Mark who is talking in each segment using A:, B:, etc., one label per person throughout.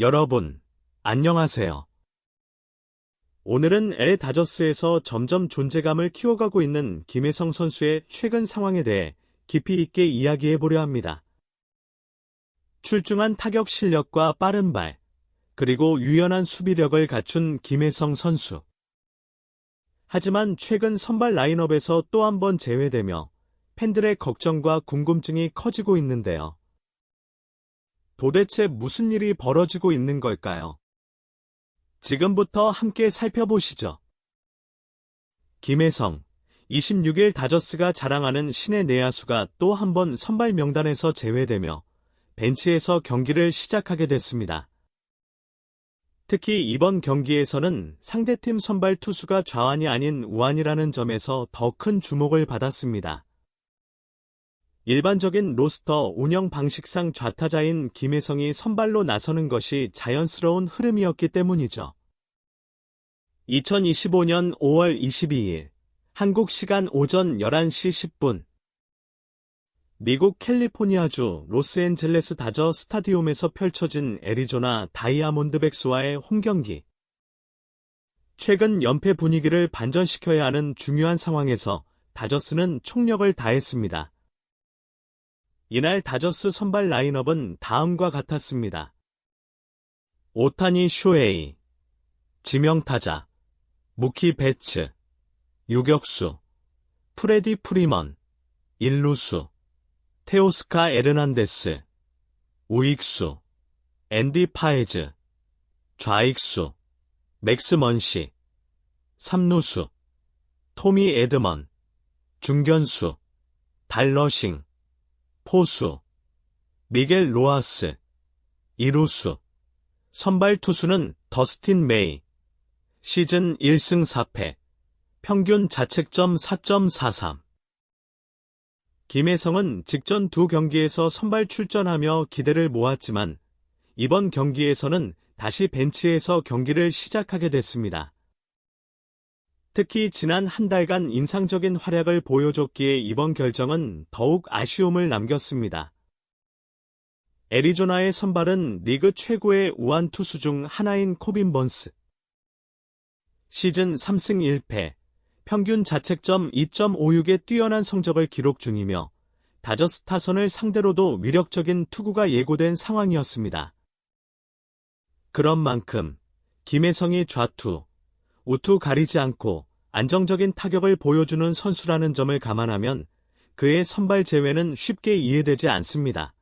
A: 여러분, 안녕하세요. 오늘은 LA 다저스에서 점점 존재감을 키워가고 있는 김혜성 선수의 최근 상황에 대해 깊이 있게 이야기해보려 합니다. 출중한 타격 실력과 빠른 발, 그리고 유연한 수비력을 갖춘 김혜성 선수. 하지만 최근 선발 라인업에서 또 한 번 제외되며 팬들의 걱정과 궁금증이 커지고 있는데요. 도대체 무슨 일이 벌어지고 있는 걸까요? 지금부터 함께 살펴보시죠. 김혜성, 26일 다저스가 자랑하는 신의 내야수가 또 한 번 선발 명단에서 제외되며 벤치에서 경기를 시작하게 됐습니다. 특히 이번 경기에서는 상대팀 선발 투수가 좌완이 아닌 우완이라는 점에서 더 큰 주목을 받았습니다. 일반적인 로스터 운영 방식상 좌타자인 김혜성이 선발로 나서는 것이 자연스러운 흐름이었기 때문이죠. 2025년 5월 22일 한국 시간 오전 11시 10분 미국 캘리포니아주 로스앤젤레스 다저 스타디움에서 펼쳐진 애리조나 다이아몬드백스와의 홈경기. 최근 연패 분위기를 반전시켜야 하는 중요한 상황에서 다저스는 총력을 다했습니다. 이날 다저스 선발 라인업은 다음과 같았습니다. 오타니 쇼헤이, 지명타자, 무키 베츠, 유격수, 프레디 프리먼, 일루수, 테오스카 에르난데스, 우익수, 앤디 파에즈, 좌익수, 맥스 먼시, 삼루수, 토미 에드먼, 중견수, 달러싱, 포수, 미겔 로하스, 이루수, 선발 투수는 더스틴 메이, 시즌 1승 4패, 평균 자책점 4.43. 김혜성은 직전 두 경기에서 선발 출전하며 기대를 모았지만 이번 경기에서는 다시 벤치에서 경기를 시작하게 됐습니다. 특히 지난 한 달간 인상적인 활약을 보여줬기에 이번 결정은 더욱 아쉬움을 남겼습니다. 애리조나의 선발은 리그 최고의 우완 투수 중 하나인 코빈 번스. 시즌 3승 1패, 평균 자책점 2.56의 뛰어난 성적을 기록 중이며 다저스 타선을 상대로도 위력적인 투구가 예고된 상황이었습니다. 그런 만큼 김혜성이 좌투, 우투 가리지 않고 안정적인 타격을 보여주는 선수라는 점을 감안하면 그의 선발 제외는 쉽게 이해되지 않습니다.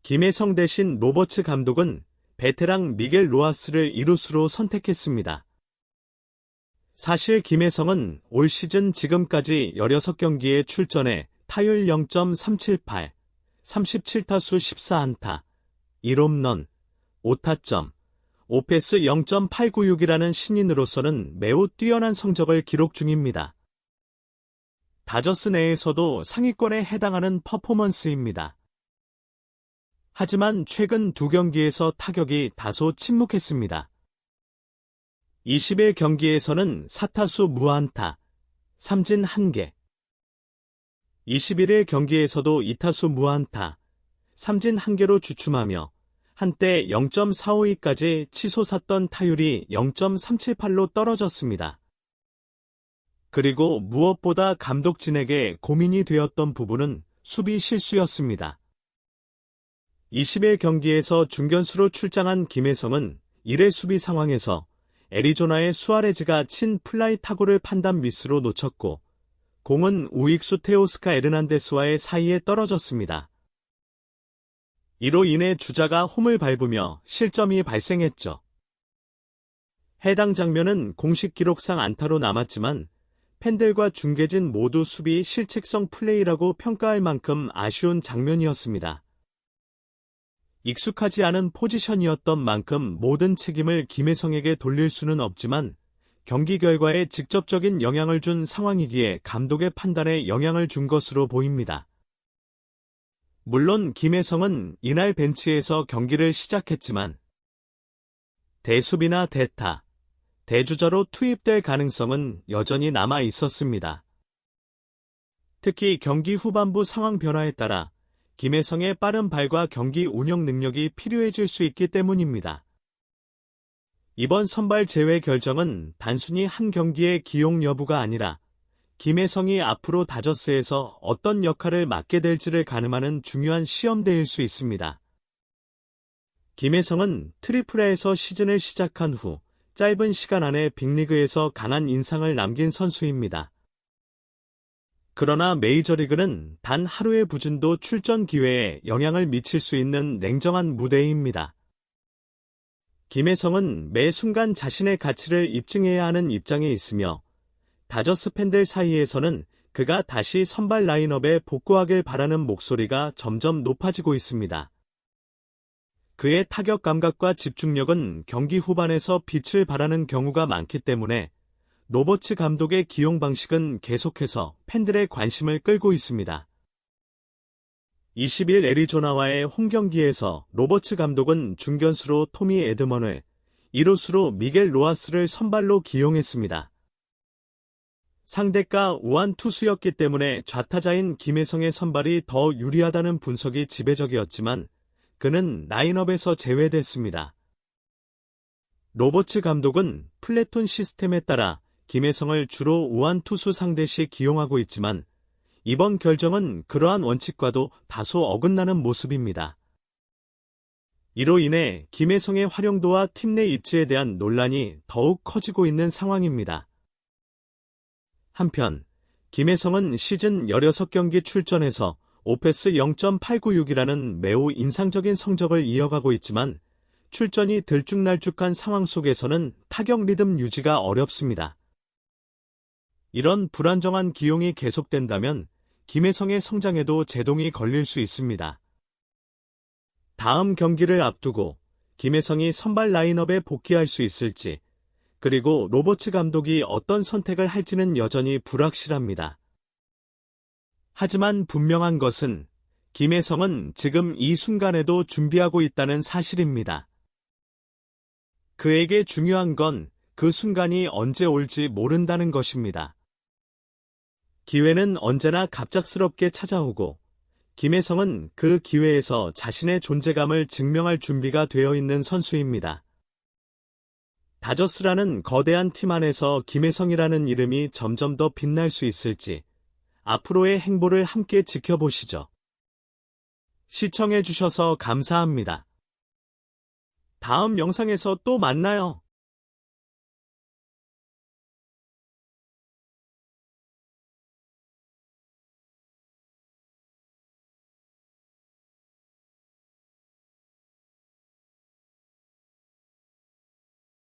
A: 김혜성 대신 로버츠 감독은 베테랑 미겔 로하스를 이루수로 선택했습니다. 사실 김혜성은 올 시즌 지금까지 16경기에 출전해 타율 0.378, 37타수 14안타, 1홈런, 5타점, 5패스 0.896이라는 신인으로서는 매우 뛰어난 성적을 기록 중입니다. 다저스 내에서도 상위권에 해당하는 퍼포먼스입니다. 하지만 최근 두 경기에서 타격이 다소 침묵했습니다. 20일 경기에서는 4타수 무안타, 삼진 1개. 21일 경기에서도 2타수 무안타, 삼진 1개로 주춤하며 한때 0.452까지 치솟았던 타율이 0.378로 떨어졌습니다. 그리고 무엇보다 감독진에게 고민이 되었던 부분은 수비 실수였습니다. 20일 경기에서 중견수로 출장한 김혜성은 1회 수비 상황에서 애리조나의 수아레즈가 친 플라이 타구를 판단 미스로 놓쳤고 공은 우익수 테오스카 에르난데스와의 사이에 떨어졌습니다. 이로 인해 주자가 홈을 밟으며 실점이 발생했죠. 해당 장면은 공식 기록상 안타로 남았지만 팬들과 중계진 모두 수비 실책성 플레이라고 평가할 만큼 아쉬운 장면이었습니다. 익숙하지 않은 포지션이었던 만큼 모든 책임을 김혜성에게 돌릴 수는 없지만 경기 결과에 직접적인 영향을 준 상황이기에 감독의 판단에 영향을 준 것으로 보입니다. 물론 김혜성은 이날 벤치에서 경기를 시작했지만 대수비나 대타, 대주자로 투입될 가능성은 여전히 남아 있었습니다. 특히 경기 후반부 상황 변화에 따라 김혜성의 빠른 발과 경기 운영 능력이 필요해질 수 있기 때문입니다. 이번 선발 제외 결정은 단순히 한 경기의 기용 여부가 아니라 김혜성이 앞으로 다저스에서 어떤 역할을 맡게 될지를 가늠하는 중요한 시험대일 수 있습니다. 김혜성은 트리플A에서 시즌을 시작한 후 짧은 시간 안에 빅리그에서 강한 인상을 남긴 선수입니다. 그러나 메이저리그는 단 하루의 부진도 출전 기회에 영향을 미칠 수 있는 냉정한 무대입니다. 김혜성은 매 순간 자신의 가치를 입증해야 하는 입장에 있으며 다저스 팬들 사이에서는 그가 다시 선발 라인업에 복구하길 바라는 목소리가 점점 높아지고 있습니다. 그의 타격 감각과 집중력은 경기 후반에서 빛을 발하는 경우가 많기 때문에 로버츠 감독의 기용 방식은 계속해서 팬들의 관심을 끌고 있습니다. 20일 애리조나와의 홈경기에서 로버츠 감독은 중견수로 토미 에드먼을, 2루수로 미겔 로하스를 선발로 기용했습니다. 상대가 우한 투수였기 때문에 좌타자인 김혜성의 선발이 더 유리하다는 분석이 지배적이었지만 그는 라인업에서 제외됐습니다. 로버츠 감독은 플래톤 시스템에 따라 김혜성을 주로 우한 투수 상대 시 기용하고 있지만 이번 결정은 그러한 원칙과도 다소 어긋나는 모습입니다. 이로 인해 김혜성의 활용도와 팀 내 입지에 대한 논란이 더욱 커지고 있는 상황입니다. 한편 김혜성은 시즌 16경기 출전해서 오패스 0.896이라는 매우 인상적인 성적을 이어가고 있지만 출전이 들쭉날쭉한 상황 속에서는 타격 리듬 유지가 어렵습니다. 이런 불안정한 기용이 계속된다면 김혜성의 성장에도 제동이 걸릴 수 있습니다. 다음 경기를 앞두고 김혜성이 선발 라인업에 복귀할 수 있을지, 그리고 로버츠 감독이 어떤 선택을 할지는 여전히 불확실합니다. 하지만 분명한 것은 김혜성은 지금 이 순간에도 준비하고 있다는 사실입니다. 그에게 중요한 건 그 순간이 언제 올지 모른다는 것입니다. 기회는 언제나 갑작스럽게 찾아오고 김혜성은 그 기회에서 자신의 존재감을 증명할 준비가 되어 있는 선수입니다. 다저스라는 거대한 팀 안에서 김혜성이라는 이름이 점점 더 빛날 수 있을지 앞으로의 행보를 함께 지켜보시죠. 시청해주셔서 감사합니다. 다음 영상에서 또 만나요.